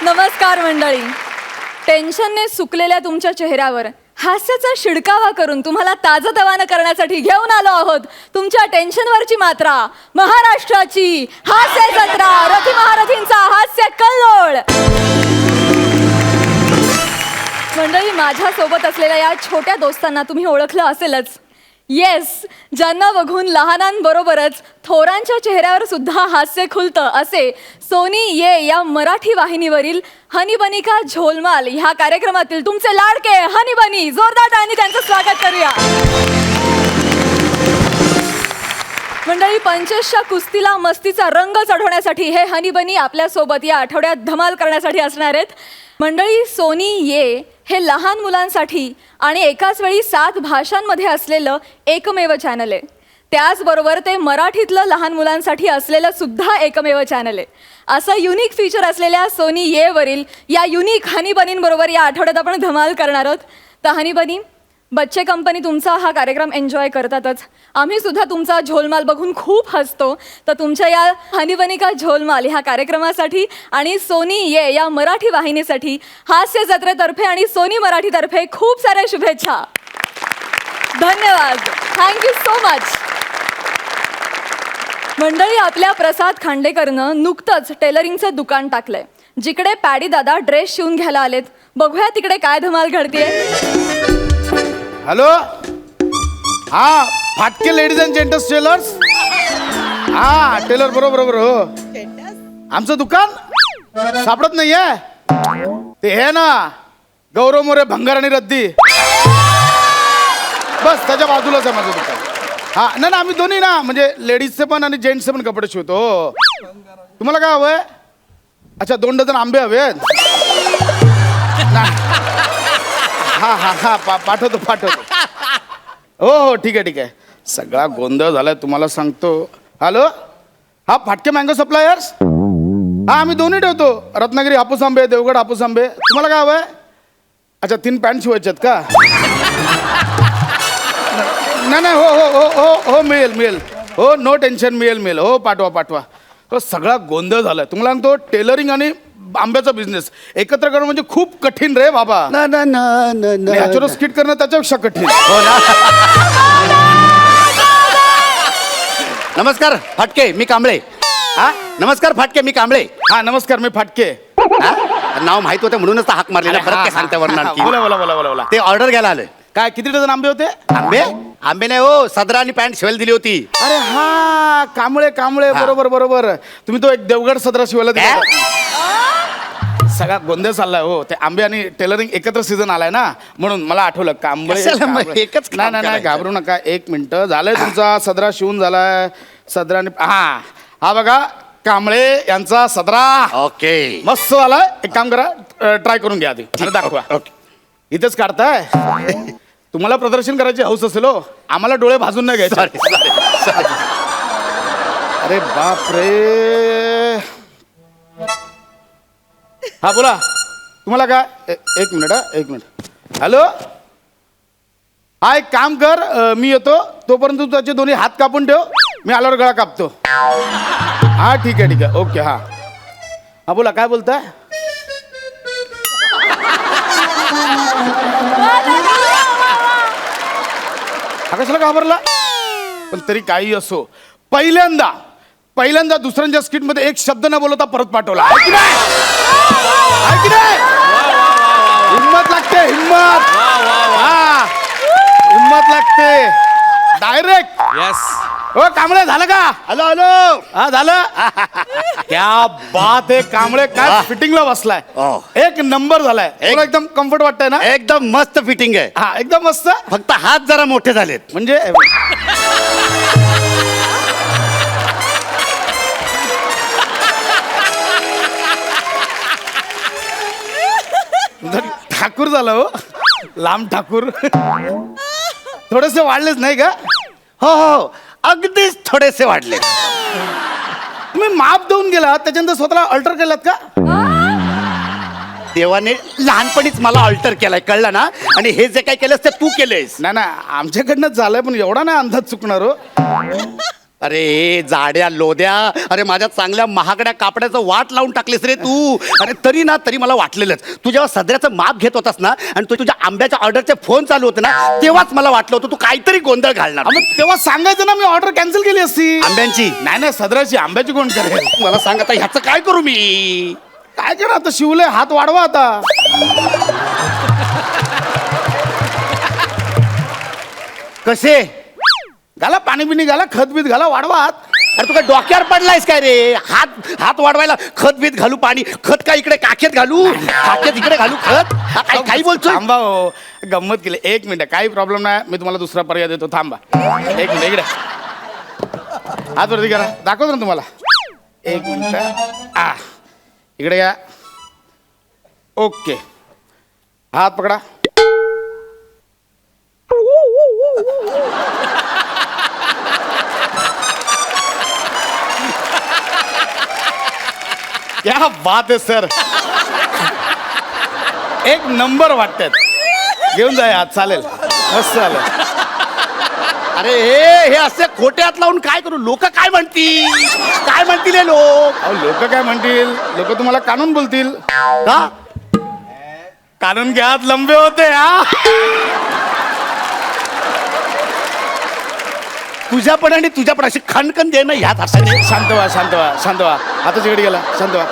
नमस्कार मंडळी. टेन्शनने सुकलेल्या तुमच्या चेहऱ्यावर हास्याचा शिडकावा करून तुम्हाला ताजतवानं करण्यासाठी घेऊन आलो आहोत तुमच्या टेन्शनवरची मात्रा, महाराष्ट्राची हास्य जत्रा, रथी महारथींचा हास्य कल्लोळ. मंडळी, माझ्या सोबत असलेल्या या छोट्या दोस्तांना तुम्ही ओळखलं असेलच. येस, ज्यांना बघून लहानांबरोबरच थोरांच्या चेहऱ्यावर सुद्धा हास्य खुलतं असे सोनी ये या मराठी वाहिनीवरील हनी बनी का झोलमाल ह्या कार्यक्रमातील तुमचे लाडके हनी बनी. जोरदार टाळ्यांनी त्यांचं स्वागत करूया. मंडळी, 25च्या कुस्तीला मस्तीचा रंग चढवण्यासाठी हे हनी बनी आपल्यासोबत या आठवड्यात धमाल करण्यासाठी असणार आहेत. मंडळी, सोनी ये हे लहान मुलांसाठी आणि एकाच वेळी 7 भाषांमध्ये असलेलं एकमेव चॅनल आहे. त्याचबरोबर ते मराठीतलं लहान मुलांसाठी असलेलं सुद्धा एकमेव चॅनल आहे. असं युनिक फीचर असलेल्या सोनी ये वरील या युनिक हनी बनींबरोबर या आठवड्यात आपण धमाल करणार आहोत. तर हनी बनी, बच्चे कंपनी तुमचा हा कार्यक्रम एन्जॉय करतातच, आम्ही सुद्धा तुमचा झोलमाल बघून खूप हसतो. तर तुमच्या या हनी बनी का झोलमाल ह्या कार्यक्रमासाठी आणि सोनी ये या मराठी वाहिनीसाठी हास्य जत्रेतर्फे आणि सोनी मराठीतर्फे खूप साऱ्या शुभेच्छा. धन्यवाद. Thank you so much. मंडळी, आपल्या प्रसाद खांडेकरनं नुकतंच टेलरिंगचं दुकान टाकलंय, जिकडे पॅडी दादा ड्रेस शिवून घ्यायला आलेत. बघूया तिकडे काय धमाल घडतेय. हॅलो, हा फाटके लेडीज अँड जेंटल्स टेलर्स. हा टेलर, बरोबर बरोबर. हो, आमचं दुकान सापडत नाहीये. ते हे ना, गौरव मोरे भंगार आणि रद्दी, बस त्याच्या बाजूलाच आहे माझं दुकान. हा ना ना, आम्ही दोन्ही ना, म्हणजे लेडीजचे पण आणि जेंट्सचे पण कपडे शिवतो. तुम्हाला काय हवंय? अच्छा, 2 डझन आंबे हवेत. हा हा हा, पाठवतो. हो हो, ठीक आहे ठीक आहे. सगळा गोंधळ झालाय तुम्हाला सांगतो. हॅलो, हा फाटके मँगो सप्लायर्स. हा, आम्ही दोन्ही ठेवतो, रत्नागिरी हापूस आंबे, देवगड हापूस आंबे. तुम्हाला काय हवंय? अच्छा, 3 पॅन्ट शिवायच्यात का? नाही, हो हो हो हो हो, मिळेल. हो, नो टेन्शन, मिळेल. हो, पाठवा. तो सगळा गोंधळ झालाय तुम्हाला सांगतो. टेलरिंग आणि आंब्याचा बिझनेस एकत्र करणं म्हणजे खूप कठीण रे बाबा. नॅचरल स्किट करणं त्याच्यापेक्षा कठीण. हो ना. नमस्कार फाटके, मी कांबळे. हा, नमस्कार फाटके, मी कांबळे. हा, नमस्कार, मी फाटके. नाव माहित होतं म्हणूनच हाक मारलेला. परत काय सांगता वरणार की? बोला. ते ऑर्डर घ्यायला आलोय. काय, किती डझन आंबे होते? आंबे नाही हो, सदरा आणि पॅन्ट शिवायला दिली होती. अरे हा, कांबळे. बरोबर. तुम्ही तो एक देवगड सदरा शिवायला दिला. सगळा गोंधळ चाललाय. हो, ते आंबे आणि टेलरिंग एकत्र सीझन आलाय ना, म्हणून मला आठवलं कांबळे. एकच काम नाही, करायचं. घाबरू नका. 1 मिनिट झालंय, तुमचा सदरा शिवून झालाय. सदरा आणि हा बघा, कांबळे यांचा सदरा ओके, मस्त झालाय. एक काम करा, ट्राय करून घ्या आधी, दाखवा. ओके. इथेच काढताय. तुम्हाला प्रदर्शन करायची हौस असेल हो, आम्हाला डोळे भाजून नाही घ्यायचे. अरे बाप रे. हा, बोला. तुम्हाला काय? एक मिनिट. हॅलो, हा, एक काम कर, मी येतो. तोपर्यंत तू त्याचे दोन्ही हात कापून ठेव, मी आल्यावर गळा कापतो. हा, ठीक आहे. ओके. हा, बोला, काय बोलताय? हा, कशाला घाबरला? पण तरी काही असो, पहिल्यांदा दुसऱ्यांच्या स्किट मध्ये एक शब्द न बोलता परत पाठवला. आहे की नाही? हिम्मत लागते, हिम्मत लागते. डायरेक्ट. यस. हो, कांबळे, झालं का? हॅलो. हा, झालं. क्या बात आहे कांबळे, काय फिटिंगला बसलाय. एक नंबर झालाय. तुला एकदम कम्फर्ट वाटतंय ना? एकदम मस्त फिटिंग आहे. हा, एकदम मस्त. फक्त हात जरा मोठे झालेत. म्हणजे ठाकूर झाला हो, लांब ठाकूर. थोडेसे वाढलेच नाही का? हो, अगदीच थोडेसे वाढले. तुम्ही माप देऊन गेला, त्याच्यानंतर स्वतःला अल्टर केलात का? देवाने लहानपणीच मला अल्टर केलाय, कळलं ना? आणि हे जे काय केलंस ते तू केलंयस. नाही, आमच्याकडनं झालंय, पण एवढा नाही अंदाज चुकणार हो. अरे जाड्या लोद्या, अरे माझ्या चांगल्या महागड्या कापड्याचं वाट लावून टाकलीस रे तू. अरे तरी मला वाटलेलंच तू जेव्हा सदऱ्याचं माप घेत होतास ना आणि तू तुझ्या आंब्याच्या ऑर्डरचे फोन चालू होते ना, तेव्हाच मला वाटलं होतं तू काहीतरी गोंधळ घालणार. मग तेव्हा सांगायचं ना, मी ऑर्डर कॅन्सल केली असती. आंब्यांची नाही सदराची, आंब्याची कोण करेल? मला सांग आता ह्याचं काय करू मी? काय करा आता, शिवलंय, हात वाढवा आता. कसे घाला पाणी बिणी घाला, खत बीत घाला, वाढवा हात. अरे तू काय डोक्यावर पडलायस काय रे? हात वाढवायला खत बीत घालू, पाणी खत काय इकडे काखेत घालू, काखेत इकडे घालू खत? काही बोलतोय? थांबा हो, गंमत केली. एक मिनिट, काही प्रॉब्लेम नाही, मी तुम्हाला दुसरा पर्याय देतो. थांबा एक मिनिट, इकडे हात वरती करा, दाखवतो ना तुम्हाला. एक मिनिट, इकडे या. ओके, हात पकडा. क्या बात आहे सर, एक नंबर वाटतात. घेऊन जाय हात, चालेल, मस्त चालेल. अरे हे असे खोटे हात लावून काय करू? लोक काय म्हणतील? काय म्हणतील हे लोक? अहो लोक काय म्हणतील? लोक तुम्हाला कानून बोलतील. का? कानून के हात लंबे होते. तुझ्या पण आणि तुझ्या पण अशी खणखण दे ना ह्यात हाताने. शांत व्हा, शांत व्हा, शांत व्हा. आता तिकडे गेला, शांत व्हा.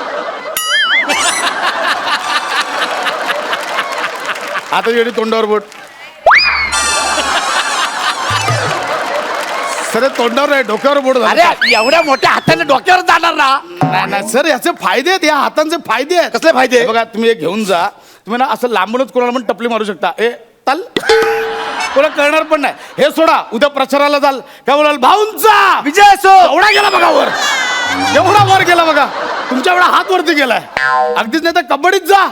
आता तिकडे तोंडावर बोट. सर तोंडावर नाही, डोक्यावर बोट झालं. अरे एवढ्या मोठ्या हाताने डोक्यावर जाणार ना? नाही सर, याचे फायदे आहेत, या हातांचे फायदे आहेत. कसले फायदे? हे बघा, तुम्ही एक घेऊन जा, तुम्ही ना असं लांबूनच कोणाला पण टपली मारू शकता. तल कोणा कळणार पण नाही. हे सोडा, उद्या प्रचाराला जाल, काय बोलाल? भाऊंचा विजय असो. एवढा गेला बघा वर, एवढा वर गेला बघा, तुमच्या एवढा हात वरती गेलाय. अगदीच नाही तर कबड्डीत जा,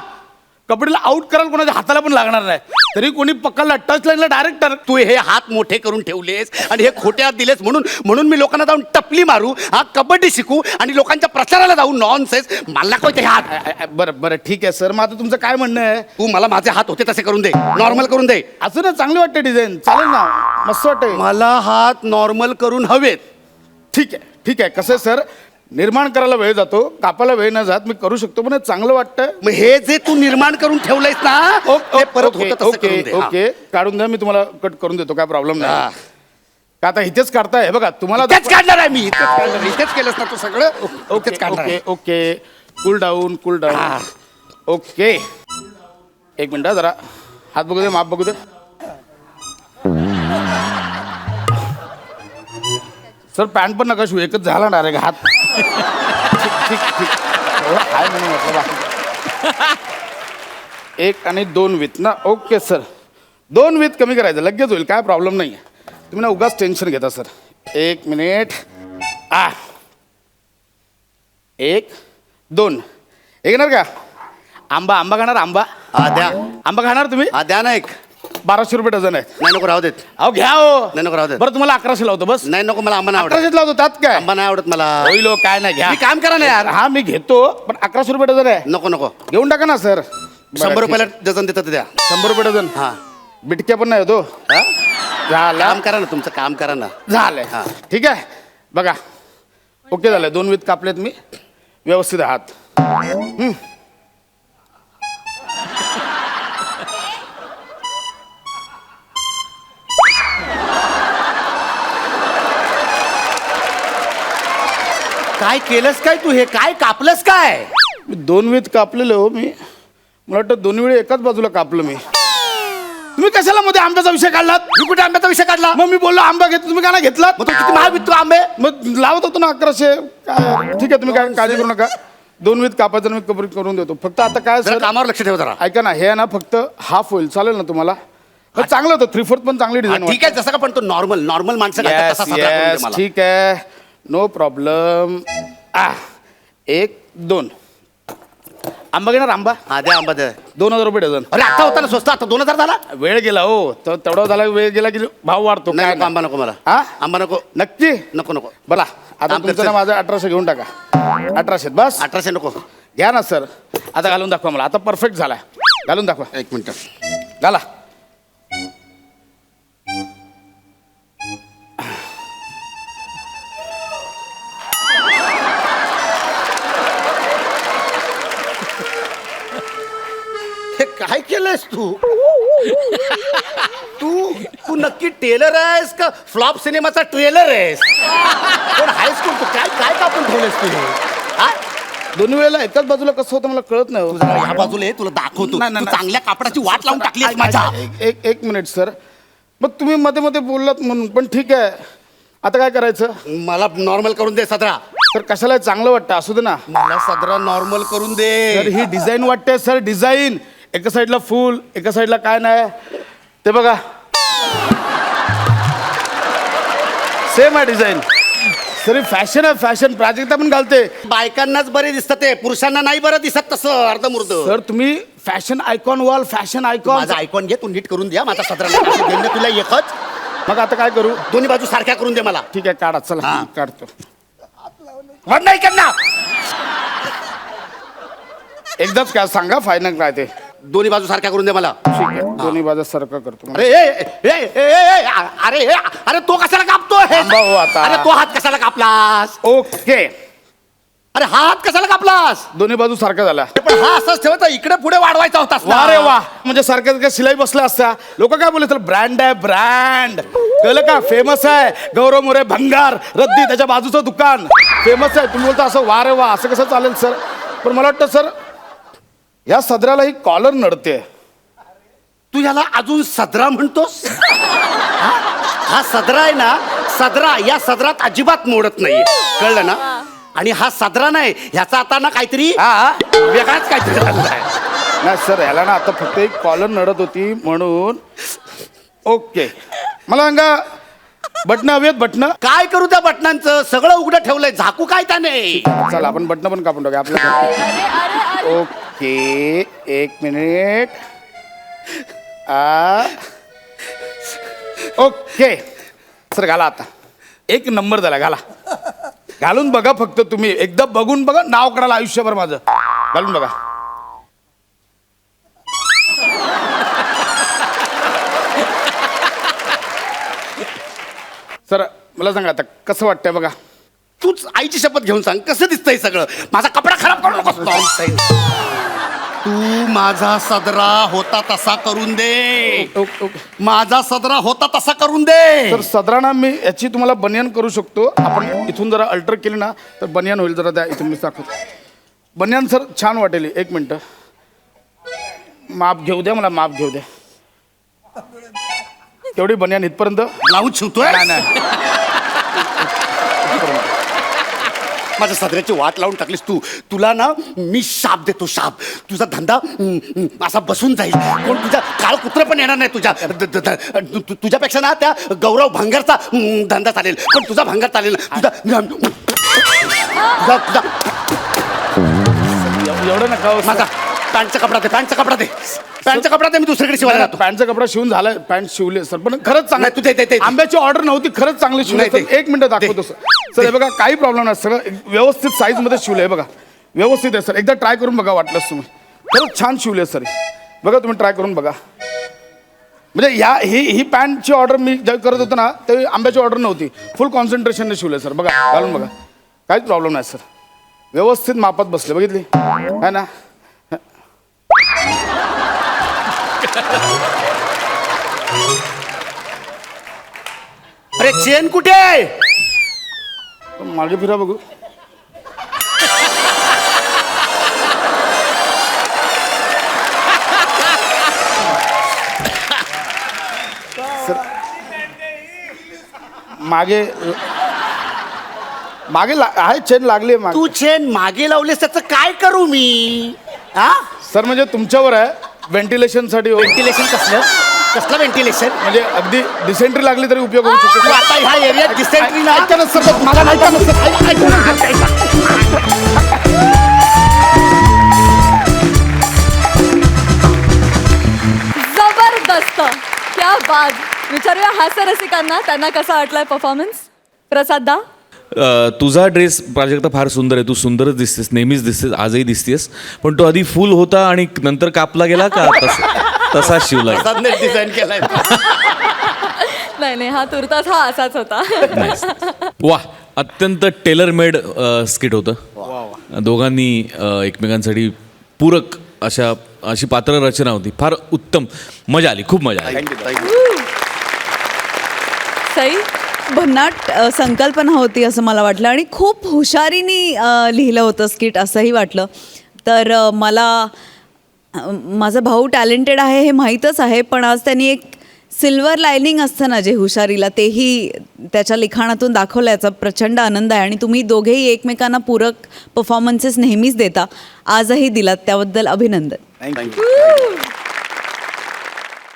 कबड्डीला आउट कराल, कोणाच्या हाताला पण लागणार नाही. तरी कोणी पकडला टच लाईनला डायरेक्ट तू हे हात मोठे करून ठेवलेस आणि हे खोटे हात दिलेस म्हणून मी लोकांना जाऊन टपली मारू, कबड्डी शिकू आणि लोकांच्या प्रचाराला जाऊ? नॉनसेन्स. मला कोणते हात? बरं बरं ठीक आहे सर, मग आता तुमचं काय म्हणणं आहे? तू मला माझे हात होते तसे करून दे, नॉर्मल करून दे. असं ना, चांगली वाटते डिझाईन, चालेल ना, मस्त वाटते. मला हात नॉर्मल करून हवेत. ठीक आहे ठीक आहे. कसं आहे सर, निर्माण करायला वेळ जातो, कापायला वेळ न जात मी करू शकतो, पण हे चांगलं वाटतं. मग हे जे तू निर्माण करून ठेवलंयस ना, ते परत होतं तसं करून दे. ओके, काढून द्या, मी तुम्हाला कट करून देतो, काय प्रॉब्लेम नाही. का आता इथेच काढताय? हे बघा, तुम्हाला तेच काढणार आहे मी, इथेच केलंस ना तू सगळं. Okay okay okay, cool down cool down. Okay, एक मिनिट जरा हात बघू दे, माप बघू दे. सर पॅन्ट पण नका शिवू, एकच झाला डायरेक्ट हात. ठीक ठीक, एवढं काय म्हणून म्हटलं बाकी. 1 आणि 2 विथ ना. ओके सर, 2 विथ कमी करायचं, लगेच होईल, काय प्रॉब्लेम नाही आहे. तुम्ही ना उगाच टेन्शन घेता सर. 1 मिनिट. 1 2 घेणार का? आंबा खाणार? द्या. आंबा खाणार तुम्ही? द्या ना. 1200 रुपये डझन आहे. नाही नको, राहू देत. अहो घ्या हो. नाही नको, राहू देत. बरं तुम्हाला 1100 लावतो बस. नाही नको, मला आंबा नाही आवडत. 1100 लावतो, त्यात काय? आंबा नाही आवडत मला. होईल हो, काय नाही, घ्या. मी काम करा ना यार. हा मी घेतो, पण 1100 रुपये डझन आहे. नको नको, घेऊन टाका ना सर. 100 रुपयाला डझन देतात द्या. 100 रुपये डझन. हा, बिटक्या पण नाही होतो. झालं, काम करा ना, तुमचं काम करा ना. झालंय. हा. ठीक आहे, बघा ओके झालंय. 2 विथ कापलेत मी, व्यवस्थित आहात. काय केलंस काय तू? हे काय कापलंस काय? मी 2 विथ कापलेलं हो. मी मला वाटतं 2 वेळी एकाच बाजूला कापलं मी. तुम्ही कशाला मध्ये आंब्याचा विषय काढलात? मी कुठे आंब्याचा विषय काढला? मग मी बोललो आंबा घेतो, तुम्ही का नाही घेतलात? मग तू किती महाग विकतो आंबे? मग लावत होतो ना 1100. काय ठीक आहे, तुम्ही काय काळजी करू नका. 2 विथ कापायचं मी कबरी करून देतो. फक्त आता काय जरा सर, कामावर लक्ष ठेव जरा. ऐका ना, हे ना फक्त हाफ होईल, चालेल ना तुम्हाला? चांगलं होतं, 3/4 पण चांगली डिझाईन. ठीक आहे, जसं का पण तो नॉर्मल माणसं घालतात तसा साधा करून दे मला. ठीक आहे, नो प्रॉब्लेम. 1 2 आंबा घेणार? द्या आंबा द्या. 2000 रुपये डझन. अरे आता होता ना स्वस्त, आता 2000 झाला. वेळ गेला हो, तर तेवढा झाला, वेळ गेला की भाव वाढतो. नाही काय नको, आंबा नको मला. हा? आंबा नको. नक्की नको नको. बला आता आंबे तुमचं ना माझं 1800 घेऊन टाका. 1800 बस. 1800 नको. घ्या ना सर. आता घालून दाखवा मला, आता परफेक्ट झालाय. घालून दाखवा. 1 मिनिट. घाला. हे काय केलंयस तू तू तू नक्की टेलर आहेस का फ्लॉप सिनेमाचा ट्रेलर आहेस पण हायस्कूल तू काय काय कापून ठेवलंयस तू हा दोन्ही वेळेला एकाच बाजूला कसं होतं मला कळत नाही हो. तुझं ह्या बाजूला आहे, तुला दाखवतो नाही, नाही, तू नाही. चांगल्या कापडाची वाट लावून टाकली माझ्या एक मिनिट सर मग तुम्ही मध्ये मध्ये बोललात म्हणून पण ठीक आहे आता काय करायचं मला नॉर्मल करून दे सदरा सर कशाला चांगलं वाटतं असू दे ना मला सदरा नॉर्मल करून सर दे ही डिझाईन वाटते सर डिझाईन एका साईडला फुल एका साईडला काय नाही ते बघा सेम आहे डिझाईन सर फॅशन आहे फॅशन प्राजक्ता पण घालते बायकांनाच बरे दिसत ते पुरुषांना नाही बरं दिसत तसं अर्धमुर्द सर तुम्ही फॅशन आयकॉन व्हाल फॅशन आयकॉन माझा ऐकून घे तू नीट करून द्या माझा सदरा घेऊन तुला एकच मग आता काय करू दोन्ही बाजू सारख्या करून दे मला ठीक आहे काढा चला हा. काढतो वर नाही करणार एकदाच काय सांगा फायनल काय ते दोन्ही बाजू सारख्या करून दे मला ठीक आहे दोन्ही बाजू सारखं करतो अरे ए, ए, ए, ए, ए, अरे ए, अरे तो कशाला कापतोय थांबा हो आता. अरे तो हात कशाला कापलास ओके अरे हा हात कशाला कापलास दोन्ही बाजू सारखा झाला पण हा असाच ठेवायचा इकडे पुढे वाढवायचा होतास ना. वा रे वा म्हणजे सारख्या शिलाई बसल्या असत्या लोक काय बोलले तर ब्रँड आहे ब्रँड कळलं का फेमस आहे गौरव मोरे भंगार रद्दी त्याच्या बाजूचं दुकान फेमस आहे तुम्ही बोलता असं वा रे वा असं कसं चालेल सर पण मला वाटतं सर या सदराला ही कॉलर नडते तू याला अजून सदरा म्हणतोस हा सदरा आहे ना सदरा या सदरात अजिबात मोडत नाही कळलं ना आणि हा सदरा नाही ह्याचा आता ना काहीतरी हा वेगळाच काहीतरी झालेला आहे. नाही सर ह्याला ना आता फक्त एक कॉलर नडत होती म्हणून ओके मला सांगा बटणं हवी आहेत बटणं काय करू त्या बटनांचं सगळं उघडं ठेवलंय झाकू काय त्याने चला आपण बटणं पण कापून टाकूया आपल्या अरे अरे अरे ओके एक मिनिट ओके सर घाला आता एक नंबर झाला घाला घालून बघा फक्त तुम्ही एकदा बघून बघा नाव करायला आयुष्यभर माझं घालून बघा सर मला सांगा आता कसं वाटतंय बघा तूच आईची शपथ घेऊन सांग कसं दिसतंय सगळं माझा कपडा खराब करू नकोस तू माझा सदरा होता तसा करून दे ओके माझा सदरा होता तसा करून दे तर सदराना मी याची तुम्हाला बनियान करू शकतो आपण इथून जरा अल्टर केली ना तर बनियान होईल जरा त्या इथून मी दाखवतो बनियान सर छान वाटेल एक मिनटं माप घेऊ द्या मला माप घेऊ द्या तेवढी बनियान इथपर्यंत ब्लाऊज शिवतोय नाही नाही माझ्या सदऱ्याची वाट लावून टाकलीस तू तुला ना मी शाप देतो शाप तुझा धंदा असा बसून जाईल कोण तुझा काळ कुत्र पण येणार नाही तुझ्या तुझ्यापेक्षा ना त्या गौरव भांगरचा धंदा चालेल पण तुझा भांगर चालेल ना तुझा तुझा एवढं नका हो, माझा पॅन्टचा कपडा दे पॅन्टचा कपडा दे पॅन्टचा कपडा दे मी दुसरीकडे शिवायला जातो पॅन्टचा कपडा शिवून झाला पॅन्ट शिवले सर पण खरंच चांगलं नाही, तू ते- ते- आंब्याची ऑर्डर नव्हती खरंच चांगली शिवली नाही, सर. एक मिनिट दाखवतो सर सर हे बघा काही प्रॉब्लेम नाही सगळं व्यवस्थित साईज मध्ये शिवलंय बघा व्यवस्थित आहे सर एकदा ट्राय करून बघा वाटलंच तुम्ही खरंच छान शिवले सर बघा तुम्ही ट्राय करून बघा म्हणजे ही पॅन्टची ऑर्डर मी ज्या करत होतो ना ते आंब्याची ऑर्डर नव्हती फुल कॉन्सन्ट्रेशनने शिवले सर बघा घालून बघा काहीच प्रॉब्लेम नाही सर व्यवस्थित मापात बसले बघितली है ना अरे चेन कुठे आहे मागे फिरा बघू सर मागे मागे आहे चेन लागली आहे मागे तू चेन मागे लावलीस त्याचं काय करू मी हा सर म्हणजे तुमच्यावर आहे व्हेंटिलेशनसाठी व्हेंटिलेशन कसलं कसलं व्हेंटिलेशन म्हणजे अगदी डिसेंट्री लागली तरी उपयोग होऊ तू शकतो आता ह्या एरियात डिसेंट्री ना ऐका ना सर मला नाही का जबरदस्त क्या बात विचारूया हास्य रसिकांना त्यांना कसा वाटलाय परफॉर्मन्स प्रसाद तुझा ड्रेस प्राजक्ता फार सुंदर आहे तू सुंदरच दिसतेस नेहमीच दिसतेस आजही दिसतेस पण तो आधी फुल होता आणि नंतर कापला गेला का तसा शिवला डिझाईन केलाय नाही नाही हा तुर्तास हा असाच होता वा अत्यंत टेलर मेड स्किट होतं दोघांनी एकमेकांसाठी पूरक अशी पात्र रचना होती. फार उत्तम, मजा आली, खूप मजा आली. सई, भन्नाट संकल्पना होती असं मला वाटलं आणि खूप हुशारीने लिहिलं होतं स्किट असंही वाटलं. तर मला माझा भाऊ टॅलेंटेड आहे हे माहीतच आहे, पण आज त्यांनी एक सिल्वर लायनिंग असतं ना जे हुशारीला, तेही त्याच्या लिखाणातून दाखवलं. याचा प्रचंड आनंद आहे आणि तुम्ही दोघेही एकमेकांना पूरक परफॉर्मन्सेस नेहमीच देता, आजही दिलात, त्याबद्दल अभिनंदन.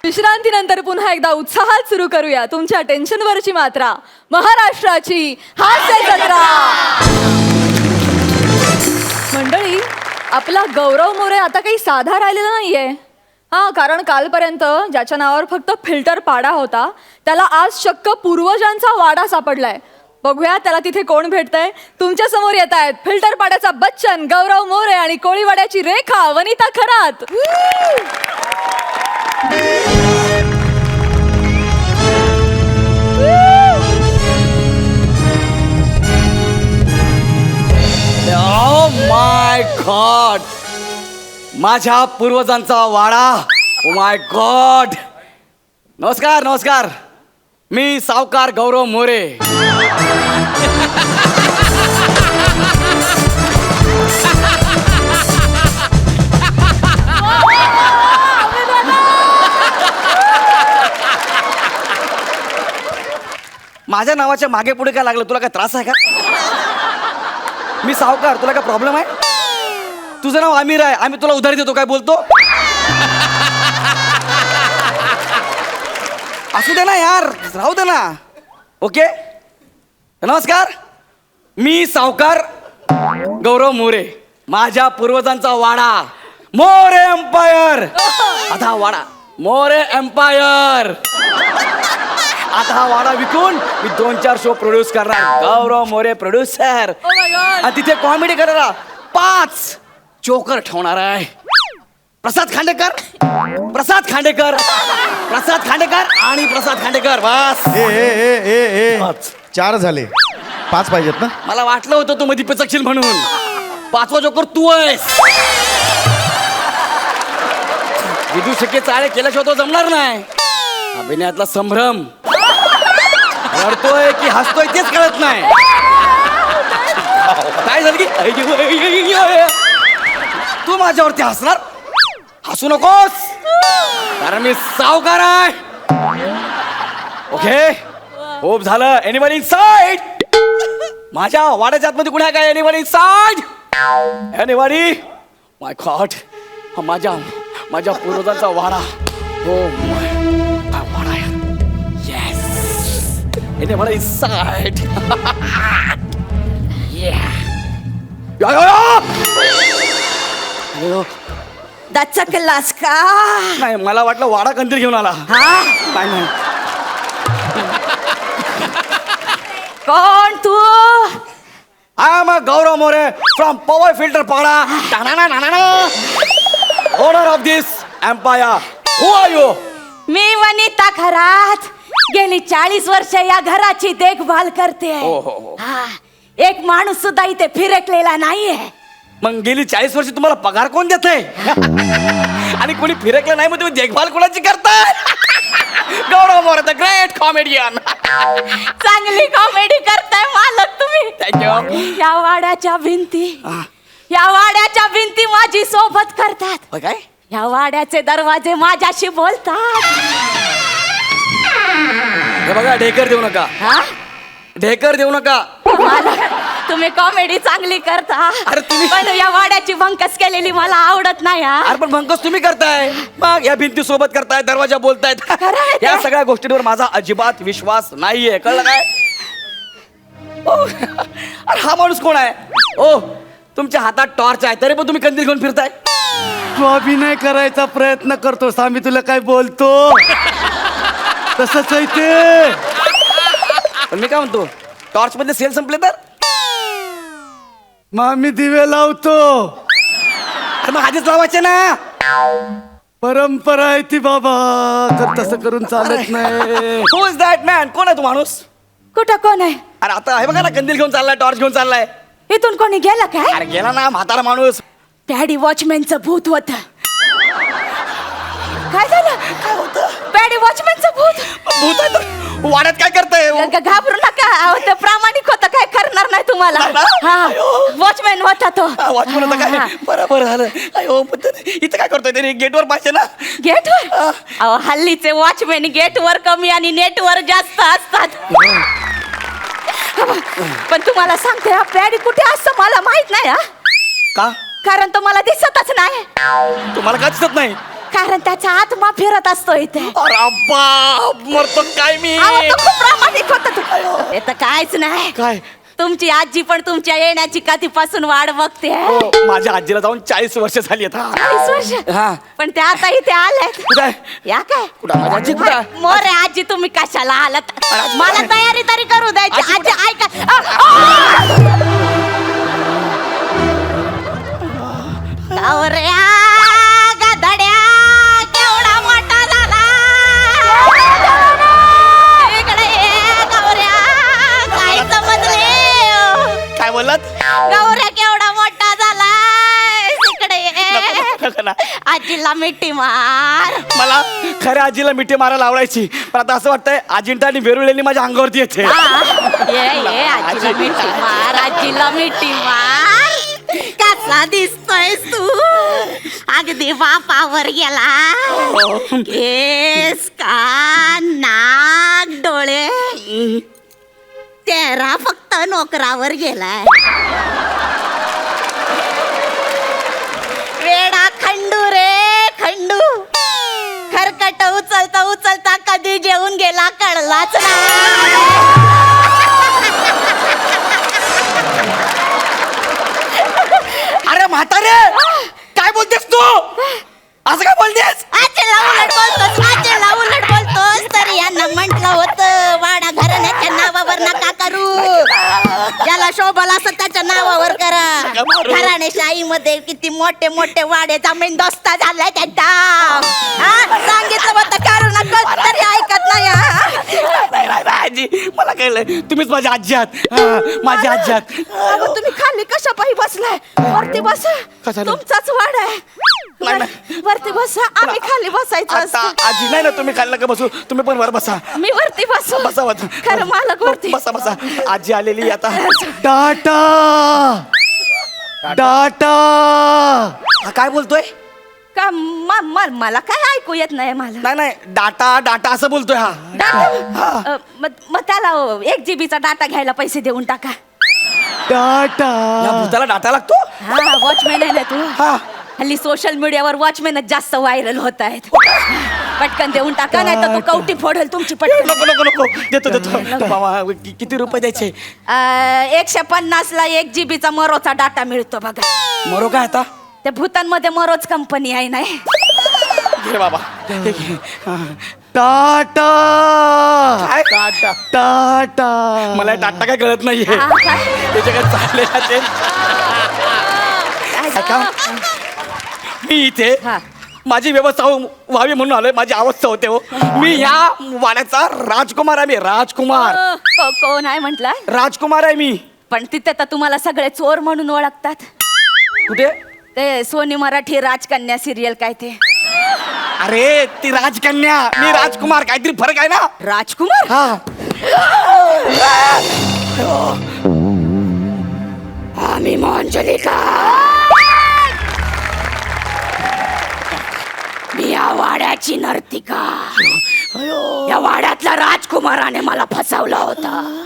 विश्रांतीनंतर पुन्हा एकदा उत्साहात सुरू करूया तुमच्या टेन्शनवरची मात्रा, महाराष्ट्राची हास्य जत्रा. मंडळी, आपला गौरव मोरे आता काही साधा राहिलेला नाहीये. कारण कालपर्यंत ज्याच्या नावावर फक्त फिल्टर पाडा होता, त्याला आज चक्क पूर्वजांचा वाडा सापडलाय. बघूया त्याला तिथे कोण भेटतंय. तुमच्या समोर येत आहेत फिल्टर पाड्याचा बच्चन गौरव मोरे आणि कोळीवाड्याची रेखा वनिता खरात. माय गॉड, माझ्या पूर्वजांचा वाडा. Oh my God. नमस्कार नमस्कार, मी सावकार गौरव मोरे. माझ्या नावाच्या मागे पुढे काय लागलं? तुला काय त्रास आहे का? मी सावकार, तुला काय प्रॉब्लेम आहे? तुझं नाव आमिर आहे, आम्ही तुला उधारी देतो, काय बोलतो? असू दे ना यार, राहू दे ना. ओके, नमस्कार, मी सावकार गौरव मोरे. माझ्या पूर्वजांचा वाडा मोरे एम्पायर. आता हा वाडा मोरे एम्पायर. आता हा वाडा विकून मी 2-4 शो प्रोड्यूस करणार. Gaurav More producer. Oh my God. आणि तिथे कॉमेडी करायला 5 जोकर ठेवणार आहे. प्रसाद खांडेकर, प्रसाद खांडेकर, प्रसाद खांडेकर आणि प्रसाद खांडेकर. बस. ए 4 झाले, 5 पाहिजेत ना. मला वाटलं होतं तू मध्ये पिचकशील म्हणून. 5वा जोकर तू आहेस. विदू शक्य चाळे केल्याशिवाय तो जमणार नाही. अभिनयातला संभ्रम, रडतोय की हसतोय तेच कळत नाही. काय झालं की तू माझ्यावरती हसणार? हसू नकोस, कारण मी सावकार आहे. ओके, खूप झालं. Anybody inside? माझ्या वाड्याच्या आतमध्ये कुठे आहे काय? Anybody inside? एनिबडी? माय गॉड, माझ्या पूर्वजांचा वाडा. हो वाडा आहे. Yes, anybody inside? दचकलास का? नाही, मला वाटलं वाडा कंदील घेऊन आला. नाही नाही. कोण तू? I am Gaurav More from power filter Pada, owner of this empire. Who are you? मी वनिता खरात. गेली 40 वर्ष या घराची देखभाल करते. हा, एक माणूस सुद्धा इथे फिरकलेला नाहीये. मग गेली 40 वर्ष तुम्हाला पगार कोण देते? आणि कोणी फिरकलं नाही, मग तुम्ही देखभाल कोणाची करताय? गौरव मोरे द ग्रेट कॉमेडियन. चांगली कॉमेडी करताय मालक तुम्ही. थँक्यू. या वाड्याच्या भिंती माझी सोबत करतात. काय? या वाड्याचे दरवाजे माझ्याशी बोलतात. हे बघा, ढेकर देऊ नका. हा? ढेकर देऊ नका. मालक, तुम्ही कॉमेडी चांगली करता. अरे तुम्ही- पण या वाड्याची भंकस केलेली मला आवडत नाही. हा? अरे पण भंकस तुम्ही करताय, मग या भिंती सोबत करताय, दरवाजा बोलतायत. खरं आहे ते. या सगळ्या गोष्टींवर माझा अजिबात विश्वास नाहीये, कळलं काय? ओ, अरे हा माणूस कोण आहे? ओ, तुमच्या हातात टॉर्च आहे, तरी पण तुम्ही कंदील घेऊन फिरताय. तू अभिनय करायचा प्रयत्न करतोस, आम्ही तुला काय बोलतो तसंच आहे ते. पण मी काय म्हणतो, टॉर्च मधले सेल संपले तर? मग आम्ही दिवे लावतो. अरे मग आधीच लावायचे ना. परंपरा आहे ती बाबा, तर तसं करून चालत नाही. हु इज दॅट मॅन? कोण आहे तू माणूस? कुठं कोण आहे? अरे आता हे बघा ना, कंदील घेऊन चाललाय, टॉर्च घेऊन चाललाय. इथून कोणी गेलं काय? अरे गेला ना म्हातारा माणूस. पॅडी वॉचमॅनचं भूत होत. काय झालं? काय होतं? पॅडी वॉचमॅनचं भूत. भूत आहे तर वाड्यात काय करतंय? घाबरू नका, अहो, ते प्रामाणिक होता, काय करणार नाही तुम्हाला. हा, वॉचमॅन होता तो. वॉचमन होता हा. काय? बरोबर झालं. अयो पण इथं काय करतोय त्याने? गेटवर पाहिजे ना. गेटवर? अहो, हल्लीचे वॉचमॅन गेटवर कमी आणि नेटवर जास्त असतात. पण तुम्हाला सांगते, हा पॅडी कुठे असतं मला माहित नाही. हा, का? कारण तो मला दिसतच नाही. तुम्हाला काय दिसत नाही? कारण त्याचा आत्मा फिरत असतो इथे. अरे बाप, मरतो काय मी? अहो, तो खूप प्रामाणिक होता तो. हे तर काहीच नाही. काय? तुमची आजी पण तुमच्या येण्याची कधीपासून वाट बघते. हो, माझ्या आजीला जाऊन 40 वर्ष झाली आहेत. 40 वर्ष? हा. पण ते आता इथे आलेत. कुठं आहे? या काय? कुठं? माझी आजी कुठं आहे? मोरे आजी, तुम्ही कशाला आलात? मला तयारी तरी करू द्यायची. आजी आजी ऐका. गौऱ्या गधड्या केवढा मोठा झाला. इकडे ये गौऱ्या. काय समजले? काय बोललात? गौऱ्या केवढा मोठा झाला. इकडे ये. नका ना. आजीला मिठी मार. मला खऱ्या आजीला मिठी मारायला आवडायची, पण आता असं वाटतंय अजिंठा आणि वेरुळलेली माझ्या अंगावरती येते. ये आजीला मिठी मार. आजीला मिठी मार. कसा दिसतोय तू? अगदी बापावर गेला. केस, कान, नाक, डोळे, चेहरा फक्त नोकरावर गेलाय. वेडा खंडू रे खंडू. खरकट उचलता उचलता कधी जेवून गेला कळलाच नाही. अरे म्हातारे, काय बोलतेस तू? असं काय बोलतेस? आजीला उलट बोलतोस. आजीला उलट बोलतोस. तर यांना म्हंटल होतं वाडा घराण्याच्या नावावर नका करू. ज्याला शोभला असं त्याच्या नावावर करा. घराणेशाहीमध्ये किती मोठे मोठे वाडे जमीन दोस्त झालाय त्यांचा. हा, सांगितलं होतं करू नका, तरी ऐकत नाही. नाही, नाही, नाही, आजी, मला कळलं तुम्हीच माझी आजी आहात. हा, माझी आजी आहात. अहो, तुम्ही खाली कशा पायी बसलाय? वरती बसा. काय झालं? तुमचाच वाडा आहे. नाही. वरती बसा. आम्ही खाली बसायचं आता असतं. आजी नाही ना, तुम्ही खाली नका बसू, तुम्ही पण वर बसा. मी वरती बसू. बसा वरती. खरं मालक वरती. बसा बसा. आजी आलेली आता. टाटा टाटा. हा, काय बोलतोय? का मला काय ऐकू येत नाही. मला नाही नाही, डाटा डाटा असं बोलतोय हा. डाटा? मग त्याला 1 GB डाटा घ्यायला पैसे देऊन टाका. टाटा. या भूताला डाटा लागतो? हा, वॉचमॅन आहे ना तू. हा. हल्ली सोशल मीडियावर वॉचमॅनच जास्त व्हायरल होत आहेत. पटकन देऊन टाका, नाही तर तू कवटी फोडेल तुमची. पटकन. नको नको नको, देतो देतो. मामा, किती रुपये द्यायचे? 150 ला 1 GB मरोचा डाटा मिळतो बघा. मरो काय आता? त्या भूतांमध्ये मरोच कंपनी आहे नाही. घे बाबा, हे घे. हा. टाटा. काय? टाटा. मला टाटा काय कळत नाहीये. हा, काय? त्याच्याकडे चाललेला ते. का? मी इथे हा. माझी व्यवस्था व्हावी म्हणून आलोय. माझी अवस्था होते हो. मी या वाड्याचा राजकुमार आहे. मी राजकुमार. कोण आहे म्हटलं? राजकुमार आहे मी. पण तिथे तर तुम्हाला सगळे चोर म्हणून ओळखतात. कुठे? ते सोनी मराठी राजकन्या सिरियल काय ते? अरे ती राजकन्या, मी राजकुमार. काहीतरी फरक आहे ना. राजकुमार? हा. आम्ही मंजलिका. मी या वाड्याची नर्तिका. या वाड्यातल्या राजकुमाराने मला फसवलं होता.